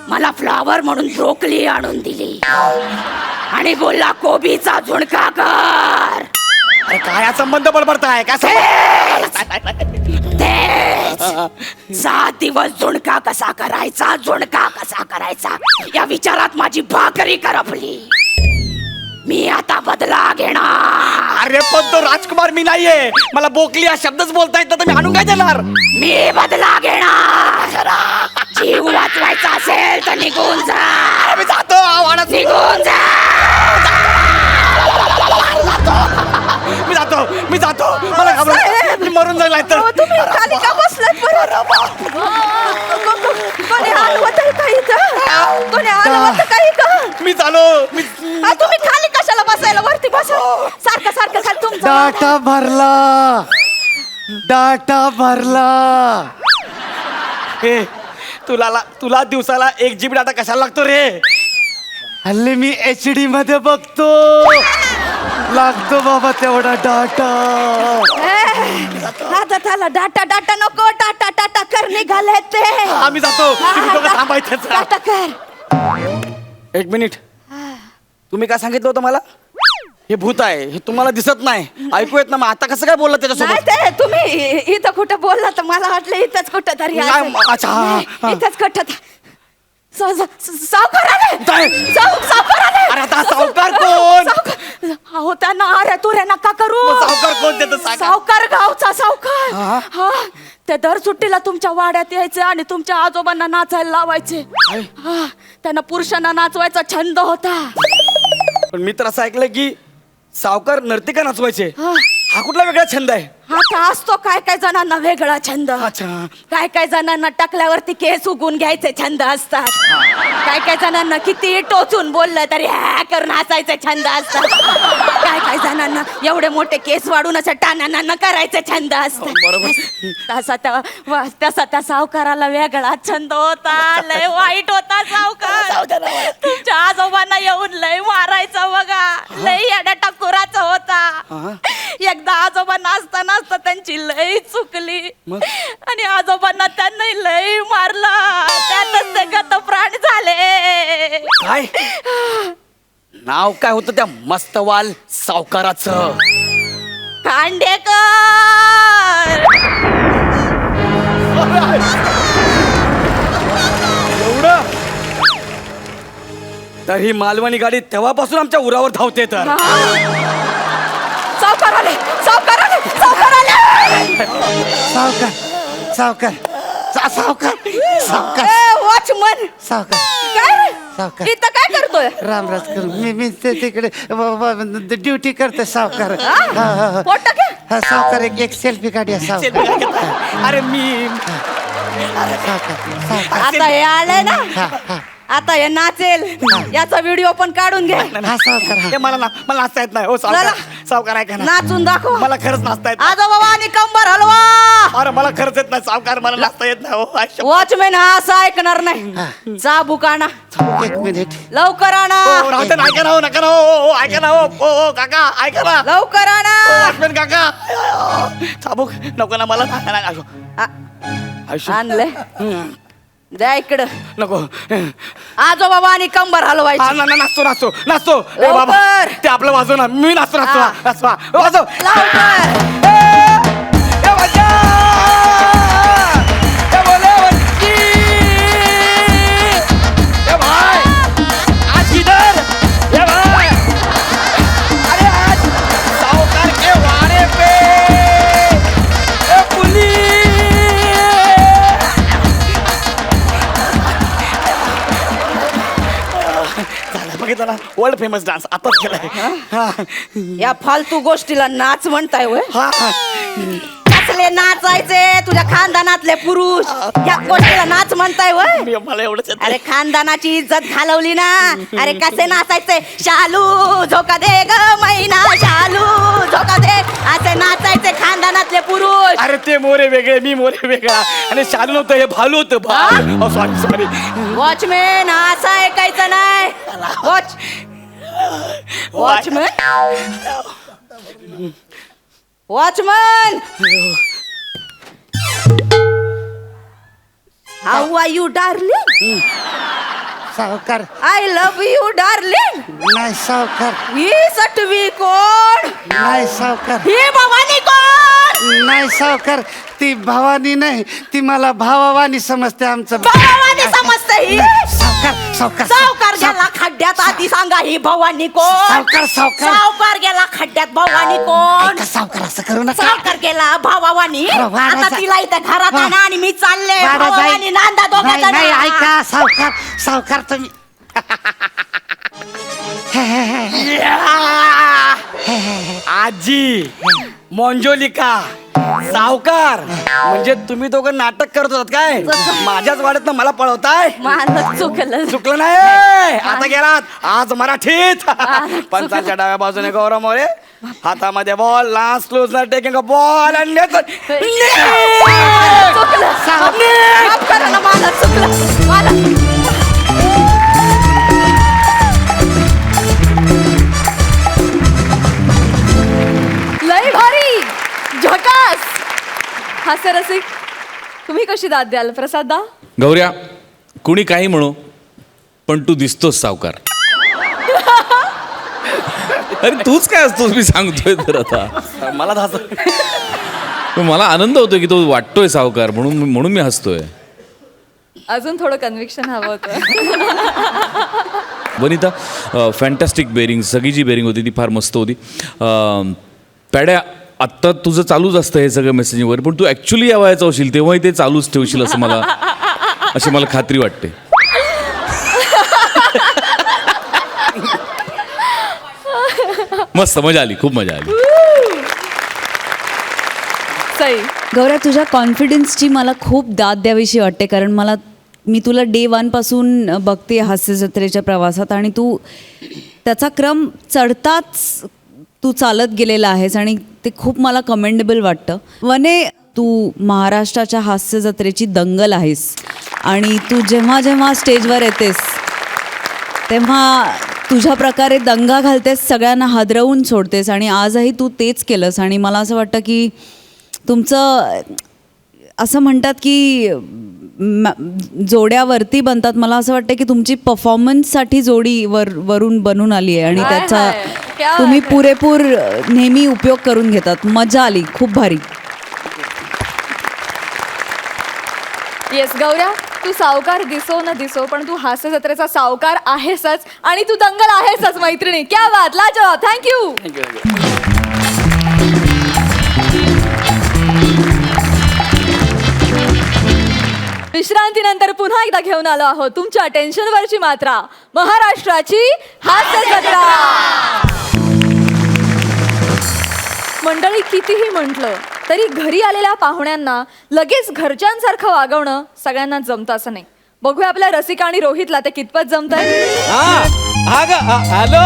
मला फ्लावर म्हणून ब्रोकली आणून दिली आणि बोलला कोबीचा झुणका कर. अरे काय हा संबंध बडबडताय का? तेच 7 दिवस झुणका कसा करायचा, झुणका कसा करायचा या विचारात माझी भाकरी करपली. मी आता बदला घेणार. अरे पण तो राजकुमार मी नाहीये. मला बोकली हा शब्दच बोलता येत तर मी आणून काय देणार? मी बदला घेणार. जीव वाचवायचा असेल तर निघून जा. मी जातो. वाड्यात निघून जा. मी जातो. मी जातो. मला घाबरत. मी मरून जाईल तर. तुम्ही खाली का बसलात? कोणी हलवत आहे का इथं? कोणी आलं होतं काही का मी चालो मी तुम्ही खाली कशाला बसायला वरती बसा सारखं सारखं खाली तुमचं डाटा भरला डाटा भरला. हे तुला दिवसाला 1 GB डाटा कशाला लागतो रे? हल्ली मी HD मध्ये बघतो. लागतो बाबा तेवढा डाटा. आता त्याला डाटा डाटा नको टाटा टाटा कर निघाले ते आम्ही जातो तुम्ही दोघं थांबायचं. टाटा कर 1 मिनिट तुम्ही काय सांगितलं होतं मला? हे भूत आहे हे तुम्हाला दिसत नाही ऐकू येत ना मग आता कसं काय बोलला नाही त्याच्यासोबत? ते तुम्ही इथं कुठं बोलला तर मला वाटलं इथंच कुठं तरी नाही, असेल. अच्छा, हा, नाही, हा. इथंच कुठं सावकार आले काय? सावकार आले अरे आता सावकार कोण? अहो त्यांना अरे तुरे नका करू मग सावकार कोण त्याचं सांगा? सावकार गावचा सावकार हा? हा ते दर सुट्टीला तुमच्या वाड्यात यायचे आणि तुमच्या आजोबांना नाचायला लावायचे हा त्यांना पुरुषांना नाचवायचा छंद होता पण मी तर असं ऐकलं की सावकार नर्तिका नाचवायचे. हा. हा कुठला वेगळा छंद आहे? आता असतो काय काय जणांना वेगळा छंद अच्छा. काय काय जणांना टाकल्यावरती केस उगून घ्यायचे छंद असतात काय काय जणांना किती टोचून बोललं तरी ह्या करून हसायचे छंद असतात काय काय जणांना एवढे मोठे केस वाढून असं टाणाना करायचे छंद असतात तसा त्या सावकाराला वेगळा छंद होता लय वाईट होता सावकार तुमच्या आजोबांना येऊन लय मारायचा बघा लय येड्या टाकुराचा होता एकदा आजोबा नाचता नाचता त्यांची लय चुकली आणि आजोबांना त्यांनी लय मारला त्यातच ते गतप्राण झाले काय नाव काय होतं त्या मस्तवाल सावकाराचं? खांडेकर एवढं तर ही मालवणी गाडी तेव्हापासून आमच्या उरावर धावते तर सावकार आले सावकार आले सावकार आले सावकार सावकार सावकार सावकार वॉचमन सावकार काय रे? सावकार. इथं काय करतोय रामराज कर मी तिकडे ड्युटी करते सावकार. हा, हा, हा. पोट टाके हा सावकार एक सेल्फी काढूया सावकार. अरे मी सावकार सावकार आता हे आलंय ना हा हा आता हे नाचेल याचा व्हिडिओ पण काढून घे हा सावकार हा. हे मला नाचता येत नाही हो सावकार. चला. सावकार ऐका ना नाचून दाखव मला खरंच नाचता येत नाही. आजोबा आणि कंबर हलवा अरे मला खरंच येत नाही सावकार मला नाचता येत नाही हो आयुष्य. वॉचमॅन हा असं ऐकणार नाही जा बुकाना 1 मिनिट लवकर आणा हो, राहते ना, ऐका ना हो नका ना हो ऐका ना हो काका ऐका ना लवकर आणा वॉचमॅन काका चाबूक नको ना मला आ- आयुष्य आणले द्या इकडं नको आजोबा आणि कंबर हलवायची हा ना नाचतो नाचतो नाचतो ए बाबा लवकर. ते आपलं वाजव ना मी नाचतो नाचतो हा. नाचवा वाजव लवकर ए वाजा! ए बोले वंची! ए भाई! आज किधर? ए भाई! अरे आज सावकार के वाड़े पे! ए पुलिस! झालं, बघितलं ना वर्ल्ड फेमस डान्स आताच केलाय. या फालतू गोष्टीला नाच म्हणताय होय हा कसले नाचायचे तुझ्या खानदानातले पुरुष या गोष्टीला नाच म्हणताय होय मला एवढंच येतं. अरे खानदानाची इज्जत घालवली ना अरे कसे नाचायचे शालू झोका दे ग मैना शालू झोका दे असे नाचायचे खानदानातले पुरुष अरे ते मोरे वेगळे मी मोरे वेगळा आणि शालू नव्हतं हे भालू होतं भालू सॉरी सॉरी वॉचमॅन असं ऐकायचं नाही watchman watchman how are you darling सावकार आय लव्ह यू डार्लिंग नाही सावकार ही सटवी कोण नाही सावकार ही भवानी कोण नाही सावकार ती भवानी नाही ती मला भावावानी समजते आमचं भवानी समजते ही सावकार सावकार सावकार गेला खड्ड्यात आधी सांगा ही भवानी कोण सावकार सावकार सावकार गेला खड्ड्यात भवानी कोण ऐका, सावकार असं करू नका सावकार गेला भावानी अरे वाडा आता जा- तिला इथं घरात आणा आणि मी चालले वाडा जाई- भावानी नांदा दोघं नाही नाही, ऐका सावकार सावकार तुम्ही आजी मोंजोलिका सावकार म्हणजे तुम्ही दोघं नाटक करत होतात काय माझ्याच वाड्यात मला पळवताय माझं चुकलं. चुकलं नाही आता गेलात आज मराठीत पंचाच्या डाव्या बाजूने गौरव मोरे हातामध्ये ball last close taking ball आणि माफ करा ना, मला चुकलं. लय भारी, झकास. हास्य रसिक, तुम्ही कशी दाद द्याल प्रसाद दा? गौऱ्या कुणी काही म्हणो पण तू दिसतोस सावकार. अरे तूच काय असतोस मी सांगतोय तर आता. मला धास पण मला आनंद होतोय की तो वाटतोय सावकार म्हणून मी हसतोय. अजून थोडं कन्व्हिक्शन हवं होतं. वनिता फॅन्टॅस्टिक बेरिंग, सगळी जी बेरिंग होती ती फार मस्त होती. पॅड्या आत्ता तुझं चालूच असतं हे सगळं मेसेजिंग वगैरे, पण तू ॲक्च्युली या वयाचा होशील तेव्हाही ते चालूच ठेवशील अशी मला खात्री वाटते. मस्त मजा आली, खूप मजा आली. सई, गौऱ्या तुझ्या कॉन्फिडन्सची मला खूप दाद द्यावीशी वाटते, कारण मी तुला डे 1 पासून बघते हास्य जत्रेच्या प्रवासात आणि तू त्याचा क्रम चढताच तू चालत गेलेला आहेस आणि ते खूप मला कमेंडेबल वाटतं. वने, तू महाराष्ट्राच्या हास्य जत्रेची दंगल आहेस आणि तू जेव्हा जेव्हा स्टेजवर येतेस तेव्हा तुझ्या प्रकारे दंगा घालतेस, सगळ्यांना हादरवून सोडतेस आणि आजही तू तेच केलंस. आणि मला असं वाटतं की तुमचं असं म्हणतात की जोड्यावरती बनतात, मला असं वाटतं की तुमची परफॉर्मन्ससाठी जोडी वरून बनून आली आहे आणि हाय, त्याचा हाय. क्या तुम्ही बात आहे. पुरेपूर नेहमी उपयोग करून घेतात. मजा आली, खूप भारी. येस गौऱ्या, तू सावकार दिसो न दिसो पण तू हास्य जत्रेचा सावकार आहेसच आणि तू दंगल आहेसच मैत्रिणी. क्या बात, लाजवाब. थँक्यू. विश्रांतीनंतर पुन्हा एकदा घेऊन आलो आहोत तुमच्या टेन्शनवरची मात्रा, महाराष्ट्राची हास्य जत्रा. मंडळी, कितीही म्हटलं तरी घरी आलेल्या पाहुण्यांना लगेच घरच्यांसारखं वागवणं सगळ्यांना जमतं असं नाही. बघूया आपल्या रसिका आणि रोहितला ते कितपत जमतंय. हॅलो.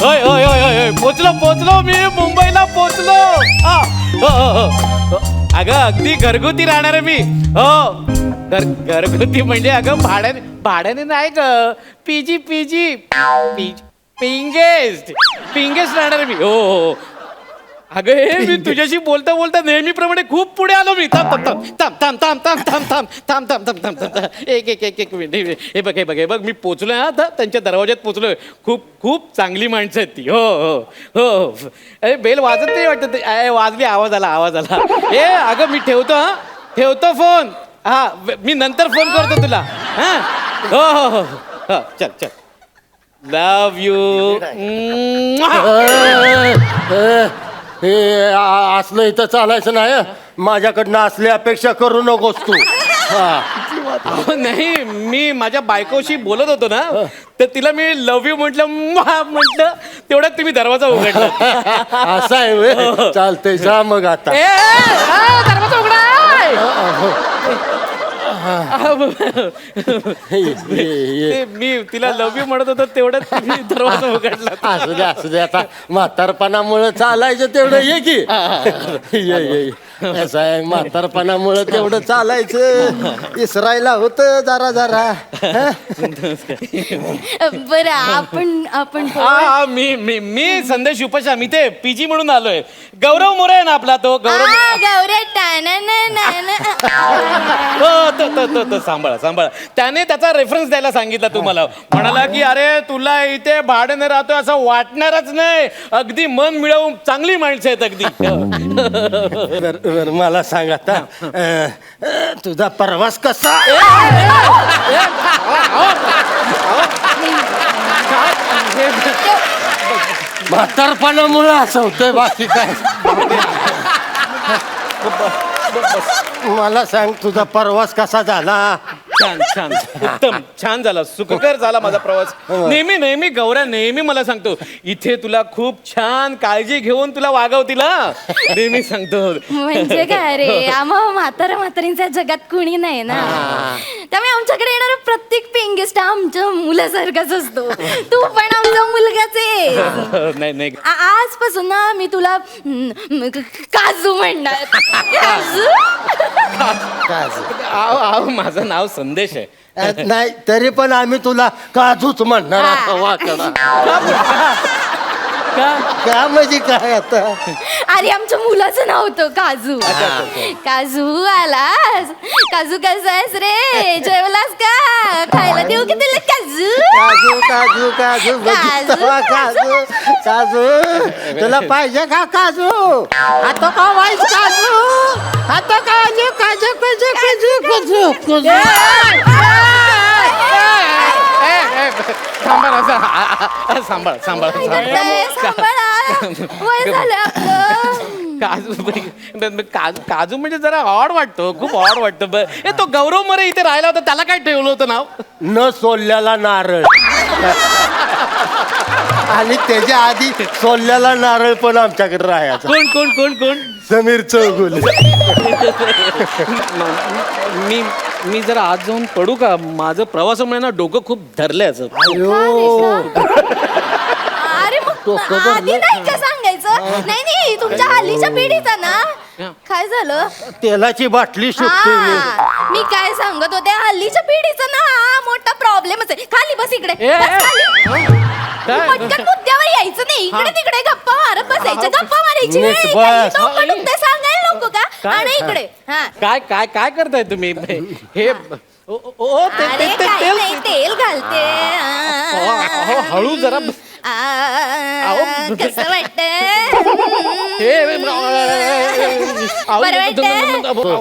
होय होय होय होय पोचलो मी मुंबईला पोचलो. अगं अगदी घरगुती राहणार आहे मी. हो घरगुती म्हणजे अगं भाड्याने नाही ग. पीजी पिंगेस्ट राहणार आहे मी. हो अगं हे मी तुझ्याशी बोलता बोलता नेहमीप्रमाणे खूप पुढे आलो मी. थांब एक मिनिट. हे बघ मी पोचलोय. आता त्यांच्या दरवाज्यात पोचलोय. खूप चांगली माणसं आहेत ती. हो अरे बेल वाजत नाही वाटत. वाजली, आवाज आला. हे अगं मी ठेवतो फोन. हा मी नंतर फोन करतो तुला. हा हो चल लव यू. हे असलं इथं चालायचं नाही. माझ्याकडनं असली अपेक्षा करू नकोस तू. अहो नाही, मी माझ्या बायकोशी बोलत होतो ना, तर तिला मी लव्ह यू म्हटलं तेवढ्यात तुम्ही दरवाजा उघडला. असं आहे व्हय? चालतंय जा मग आता. दरवाजा उघडा. मी तिला लव्ह यू म्हणत होतो तेवढ्यात तुम्ही दरवाजा उघडला. असू दे आता. म्हातारपणामुळे चालायचं तेवढं ये की. ये असं आहे, म्हातारपणामुळे तेवढं चालायचं. इसरायला होतं जरा. बरं आपण मी संदेश उपशा. मी ते पीजी म्हणून आलोय. गौरव मोरे आहे ना आपला तो गौरव. तो सांभाळा. त्याने त्याचा रेफरन्स द्यायला सांगितला तुम्हाला. म्हणाला की अरे तुला इथे भाड्याने राहतोय असं वाटणारच नाही. अगदी मन मिळवून चांगली माणसं आहेत अगदी. बरं मला सांग आता, तुझा प्रवास कसा? म्हातारपणामुळे असं होतंय, बाकी काय. मला सांग तुझा प्रवास कसा झाला? छान छान उत्तम छान झाला सुखकर झाला माझा प्रवास. नेहमी नेहमी गौऱ्या नेहमी मला सांगतो इथे तुला खूप छान काळजी घेऊन तुला वागवतील हा. नेहमी सांगतो. म्हणजे काय रे आम्हा म्हाताऱ्यांच्या जगात कुणी नाही ना, त्यामुळे आमच्याकडे येणारा प्रत्येक पेंगेस्ट आमच्या मुलासारखाच असतो. तू पण आमचा मुलगाच आहे. नाही नाही आजपासून ना मी तुला काजू म्हणणार. काजू. आव आव माझं नाव संदेश आहे. नाही तरी पण आम्ही तुला काजूच म्हणणार आता वाकडा. का म्हणजे काय आता? अरे आमच्या मुलाचं नाव होतं काजू. काजू आलास? काजू कसा आहेस रे? जेवलास का? खायला देऊ की तुला काजू? काजू काजू काजू बघितलं का? काजू काजू तुला पाहिजे का काजू? आता का वाईस काजू? आता काजू काजू काजू काजू काजू काजू. सांभाळ सांभाळ काय सांभाळा? वय झालं आपलं. काजू म्हणजे जरा ऑड वाटतो खूप ऑड वाटतं. तो गौरव मरे इथे राहिला होता त्याला काय ठेवलं होतं नाव? न सोललेला नारळ. आणि त्याच्या आधी सोललेला नारळ पण आमच्याकडे राहायचा. कोण कोण कोण कोण? समीर चौगुले. मी जरा आज जाऊन पडू का? माझं प्रवासामुळे ना डोकं खूप धरलंय असं. अरे मग आधी नाही का सांगायचं? नाही तुमच्या हल्लीच्या पिढीचा ना काय झालं? तेलाची बाटली शोधते मी. मी काय सांगत होते, हल्लीच्या पिढीचा ना हा मोठा प्रॉब्लेमच आहे. खाली बस इकडे. बस खाली. पटकन मुद्द्यावर यायचं नाही. इकडे तिकडे गप्पा मारत बसायच्या. गप्पा मारायची वेळ नीट आहे. बस. काही डोकं दुखतंय सांगायला नको का? आणि इकडे हा. काय काय काय करताय तुम्ही हे? अरे काय नाही तेल घालते. हळू जरा कसं वाटतंय? बरं वाटतंय?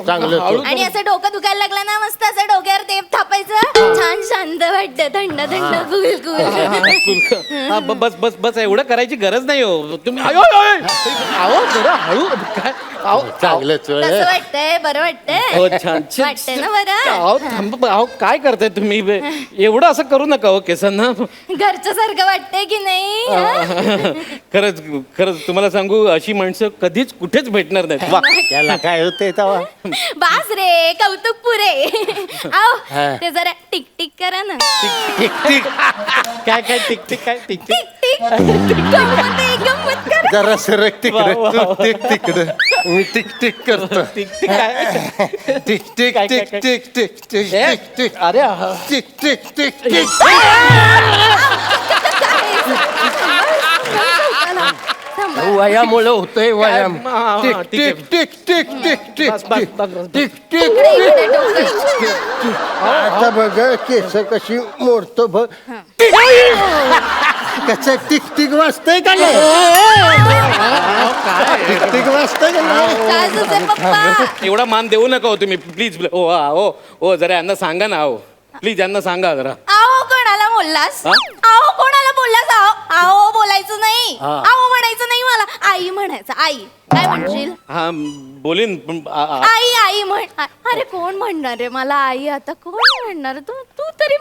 चांगलं. आणि असं डोकं दुखायला लागलं ना मस्त असं डोक्यावर तेप थापायचं. छान शांत वाटतं. थंड थंड कुल कुल. बस बस बस एवढं करायची गरज नाही हो तुम्ही. आहो जरा हळू काय? चांगलंच कसं वाटतंय? बरं वाटतंय? हो छान वाटतंय ना बरं? अहो थांब अहो काय करताय तुम्ही एवढं असं करू नका हो केसांना. घरच्या सारखं वाटतंय की नाही? खरंच खरंच तुम्हाला सांगू अशी माणसं कधीच कुठेच भेटणार नाहीत. वा त्याला काय होतंय तेव्हा? बास रे कौतुक पुरे. आओ ते जरा टिक टिक करा ना. काय काय टिक टिक काय टिक टिक टिक टिक. गंमत करा. जरा सरक तिकडे. वा, वा, वा. तू टिक तिकडे. मी टिक टिक करतो. टिक टिक काय टिक टिक काय, टिक काय? टिक टिक टिक ए, टिक टिक अरे हा. टिक टिक टिक टिक. वयामुळे होतंय वयाम. हा, टिक ठीक आहे. टिक टिक टिक टिक टिक बस, बस, टिक बस, बस. टिक टिक इकडे डोकं. आता बघ केस कशी मोडतो बघ. कसं टिक टिक वाजतंय का नाही? टिक टिक वाजतंय का नाही? काजूचे पप्पा. एवढा मान देऊ नका हो तुम्ही प्लीज. ओ हा हो हो जरा यांना सांगा ना हो प्लीज यांना सांगा जरा. आओ कोणाला बोललास? हा? आओ कोणाला बोललास? आओ आओ बोलायचं नाही. हा. आओ म्हणायचं नाही मला. आई म्हणायचं. आई काय म्हणशील? हा बोलीन पण आई आई म्हण. अरे कोण म्हणणार रे मला आई? आता कोण म्हणणार? तू तू तरी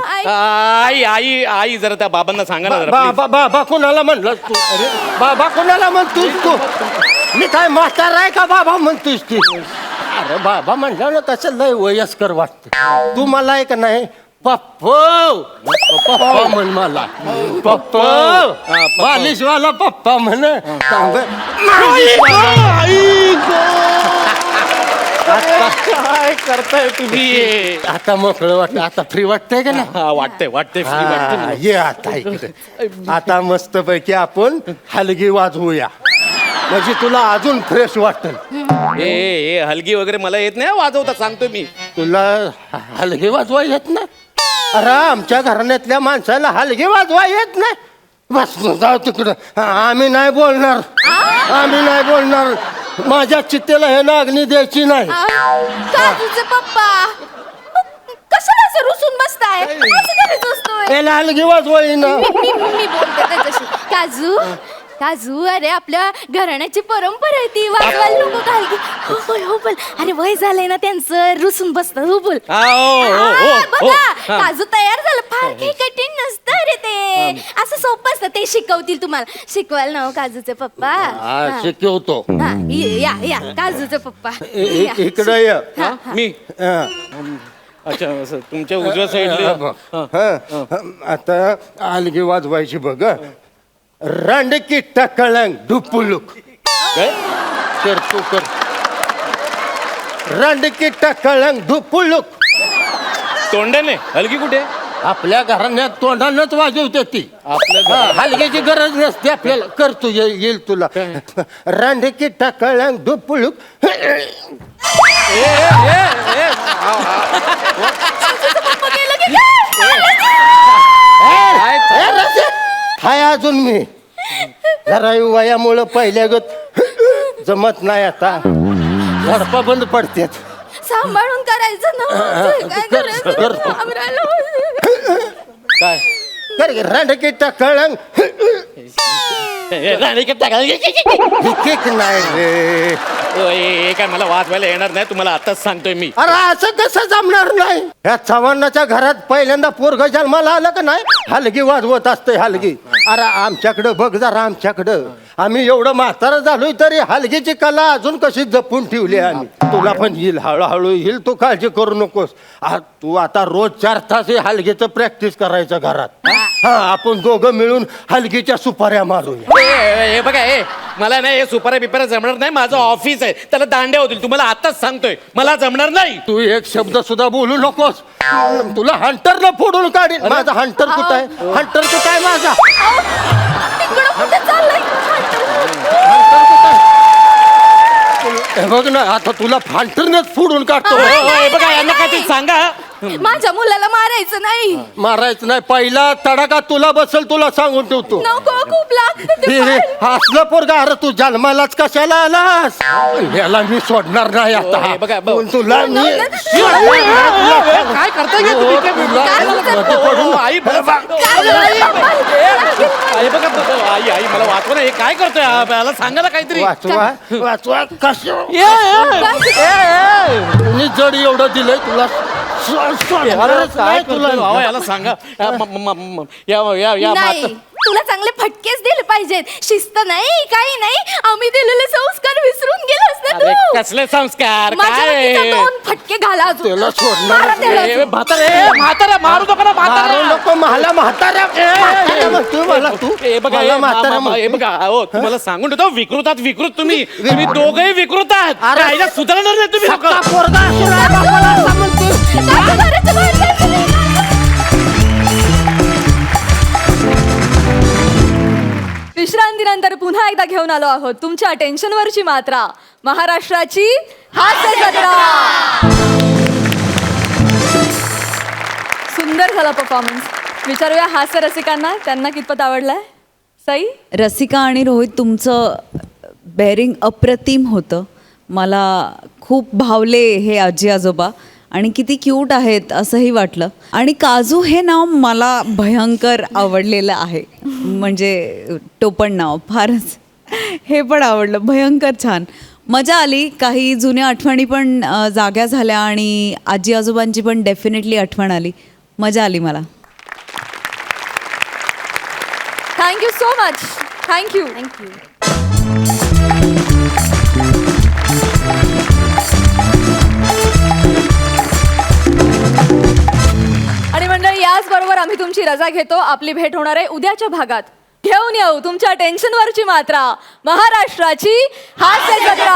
आई. आई आई आई जरा त्या बाबांना सांगा ना जरा please. बाबा बाबा कोणाला म्हणलास तू? अरे बाबा कोणाला म्हणतोस तू? मी काय म्हातारा आहे का बाबा म्हणतोस तू? अरे बाबा म्हणलं ना कसं लय वयस्कर वाटत. तू मला आहे का नाही पप्पो पप्पा म्हण मला. पप्पो बालिशवाला पप्पा म्हण. काय करताय तुम्ही? आता मोकळं वाटत. आता फ्री वाटतंय का ना? हा वाटतंय वाटतंय free वाटतंय हा, मला. ये आता इकडे. आता मस्त पैकी आपण हलगी वाजवूया म्हणजे तुला अजून फ्रेश वाटेल. ए हलगी वगैरे मला येत नाही वाजवता सांगतो मी. तुला हलगी वाजवा येत नाही? अरे आमच्या घराण्यातल्या माणसाला हलगी वाजवा येत नाही. बस जाऊ तिकडं. आम्ही नाही बोलणार. आम्ही नाही बोलणार. माझ्या चित्तेला हे नागणी द्यायची नाही. काजूचे पप्पा कशाला असं रुसून बसताय? असं करायचं असतोय. त्याला हलगी वाजवा येईना. मी बोलते त्याच्याशी. काजू काजू, अरे आपल्या घराण्याची परंपरा आहे ती, वाजवायला नको काल की. हो बोल, हो बोल. अरे वय झालंय ना त्यांचं, रुसून बसतात. हो बोल. हा, हो, हो, हो, हा, हो. बघा, हा. काजू तयार झालं. फार काही कठीण नसतं रे ते, असं सोपं असतं. ते शिकवतील तुम्हाला. शिकवाल ना हो काजूचे पप्पा. हा. शिकवतो. हा, या काजूचे पप्पा या. इकडं ये. हा, मी अच्छा असं तुमच्या उजव्या साईडला आता आलगी वाजवायची बघ. रांडकी टाकळंग ढुपुलुक. काय कर तू कर. रांडकी टाकळंग ढुपुलुक. तोंडाने हलकी कुठे आपल्या घराण्यात तोंडानच वाजवते ती. आपल्या हलग्याची गरज नसते आपल्याला. कर तू येईल तुला. रांडकी टाकळंग ढुपुलुक. हाय अजून मी जरा वयामुळं पहिल्यागत जमत नाही आता. झडपा बंद पडतात. सांभाळून करायचं ना. काय करायचं? कर. घाबरायला. काय कर रांडकी टाकळंग. हिकेक नाही रे. हे काय मला वाजवायला येणार नाही, तुम्हाला आताच सांगतोय मी. अरे असं कसं जमणार नाही. ह्या चव्हाणाच्या घरात पहिल्यांदा पोरग जन्माला आलं का नाही, हलगी वाजवत असते हलगी. अरे आमच्याकडं बघ जरा, आमच्याकडं आम्ही एवढं म्हातारं झालोय तरी हलगीची कला अजून कशी जपून ठेवली आम्ही. तुला पण येईल, हळूहळू येईल, तू काळजी करू नकोस. तू आता रोज 4 तास हे हलगीचं प्रॅक्टिस करायचं घरात. हा, आपण दोघं मिळून हलगीच्या सुपाऱ्या मारूया. हे बघा, हे मला नाही हे सुपाऱ्या बिपाऱ्या जमणार नाही. माझं ऑफिस आहे, त्याला दांड्या होतील. तुम्हाला आताच सांगतोय मला जमणार नाही. तू एक शब्द सुद्धा बोलू नकोस. तुला हंटरला फोडून काढील. माझा हंटर कुठं आहे? हंटर कुठं आहे माझा? तिकडं कुठे चाललंय? हंटर कुठं आहे? हे बघ ना, आता तुला हंटरनेच फोडून काढतो. हे बघा, यांना काहीतरी सांगा. माझ्या मुलाला मारायचं नाही. मारायचं नाही. पहिला तडाखा तुला बसेल, तुला सांगून ठेवतो. नको, खूप लागतं ते हे पाय. असलं पोरगा. अरे तू जन्मालाच कशाला आलास? याला मी सोडणार नाही हे आता. बघा, तुला मी काय करताय का तुम्ही? आई बघा, आई बघा, आई मला वाचवा ना. हे काय करतोय? मला सांगा ना काहीतरी. वाचवा वाचवा. कसं कुणी जड एवढं दिलंय तुला? काय करतोय बाबा, याला सांगा. नाही, तुला चांगले फटकेच दिले पाहिजेत. शिस्त नाही, काही नाही. आम्ही दिलेले संस्कार विसरून गेलास ना अरे तू. कसले संस्कार माझ्या काय वतीचा 2 फटके घाला अजून. त्याला सोडणार मारा त्याला ए, अजून. म्हातारा मारू नका ना, म्हातारा. नको मला म्हातारा. तू मला तू हे बघा, मला म्हातारा हे बघा, हो तुम्हाला सांगून ठेवतो, विकृत तुम्ही दोघंही विकृत आहात. राहिला सुधारणार नाही तुम्ही लोकं. काय करायचं बाहेर? विश्रांतीनंतर पुन्हा एकदा घेऊन आलो आहोत तुमच्या टेन्शनवरची मात्रा, महाराष्ट्राची हास्य जत्रा. सुंदर झाला परफॉर्मन्स. विचारूया हास्य रसिकांना, त्यांना कितपत आवडलाय. सई? रसिका आणि रोहित, तुमचं बेअरिंग अप्रतिम होतं. मला खूप भावले हे आजी आजोबा, आणि किती क्यूट आहेत असंही वाटलं. आणि काजू हे नाव मला भयंकर आवडलेलं आहे. म्हणजे टोपण नाव फारच, हे पण आवडलं. भयंकर छान, मजा आली. काही जुन्या आठवणी पण जाग्या झाल्या आणि आजी आजोबांची पण डेफिनेटली आठवण आली. मजा आली मला. Thank you so much. थँक्यू. आणि मंडळी, याचबरोबर आम्ही तुमची रजा घेतो. आपली भेट होणार आहे उद्याच्या भागात. घेऊन येऊ तुमच्या टेन्शनवरची मात्रा, महाराष्ट्राची हास्य जत्रा.